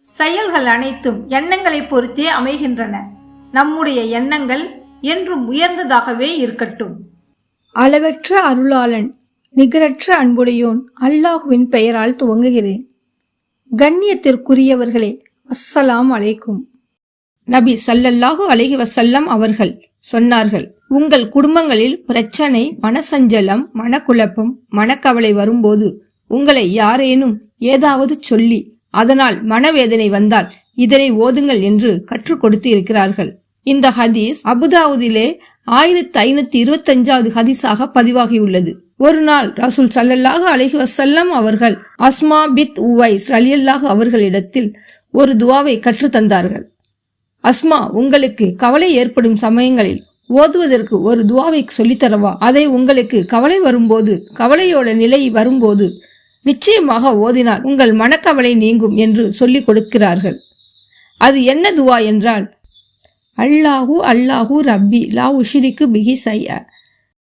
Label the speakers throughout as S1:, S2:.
S1: செயல்கள் அனைத்தும் எண்ணங்களை பொறுத்தே அமைகின்றன. நம்முடைய எண்ணங்கள் என்றும் உயர்ந்ததாகவே இருக்கட்டும்.
S2: அளவற்ற அருளாளன், நிகரற்ற அன்புடையோன் அல்லாஹுவின் பெயரால் துவங்குகிறேன். கண்ணியத்திற்குரியவர்களே, அஸ்ஸலாம் அலைக்கும்.
S3: நபி ஸல்லல்லாஹு அலைஹி வஸல்லம் அவர்கள் சொன்னார்கள், உங்கள் குடும்பங்களில் பிரச்சனை, மனசஞ்சலம், மனக்குழப்பம், மனக்கவலை வரும்போது உங்களை யாரேனும் ஏதாவது சொல்லி அதனால் மனவேதனை வந்தால் இதனை ஓதுங்கள் என்று கற்றுக் கொடுத்து இருக்கிறார்கள். இந்த ஹதீஸ் அபுதாவுதிலே 1525வது ஹதீஸாக பதிவாகியுள்ளது. ஒரு நாள் ரசூல் ஸல்லல்லாஹு அலைஹி வஸல்லம் அவர்கள் அஸ்மா பித் உவைஸ் ரலியல்லாஹு அவர்களிடத்தில் ஒரு துவாவை கற்றுத்தந்தார்கள். அஸ்மா, உங்களுக்கு கவலை ஏற்படும் சமயங்களில் ஓதுவதற்கு ஒரு துவாவை சொல்லித்தரவா? அதை உங்களுக்கு கவலை வரும்போது, கவலையோட நிலை வரும்போது நிச்சயமாக ஓதினால் உங்கள் மனக்கவலை நீங்கும் என்று சொல்லிக் கொடுக்கிறார்கள். அது என்ன துவா என்றால், அல்லாஹு அல்லாஹு ரப்பி லா உஷ்ரிகு பிஹி ஷைஅ.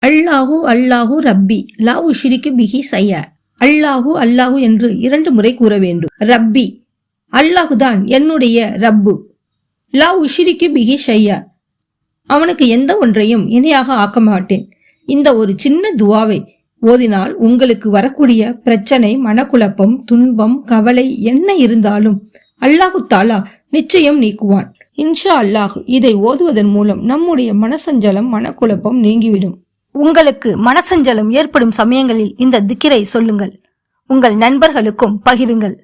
S3: அல்லாஹு அல்லாஹு ரப்பி லா உஷ்ரிகு பிஹி ஷைஅ. அல்லாஹு அல்லாஹு என்று 2 முறை கூற வேண்டும். ரப்பி, அல்லாஹுதான் என்னுடைய ரப்பு. லா உஷ்ரிகு பிஹி ஷைஅ, அவனுக்கு எந்த ஒன்றையும் இணையாக ஆக்க மாட்டேன். இந்த ஒரு சின்ன துவாவை ஓதினால் உங்களுக்கு வரக்கூடிய பிரச்சனை, மனக்குழப்பம், துன்பம், கவலை என்ன இருந்தாலும் அல்லாஹு தாலா நிச்சயம் நீக்குவான். இன்ஷா அல்லாஹ். இதை ஓதுவதன் மூலம் நம்முடைய மனசஞ்சலம், மனக்குழப்பம் நீங்கிவிடும்.
S1: உங்களுக்கு மனசஞ்சலம் ஏற்படும் சமயங்களில் இந்த திக்ரை சொல்லுங்கள். உங்கள் நண்பர்களுக்கும் பகிருங்கள்.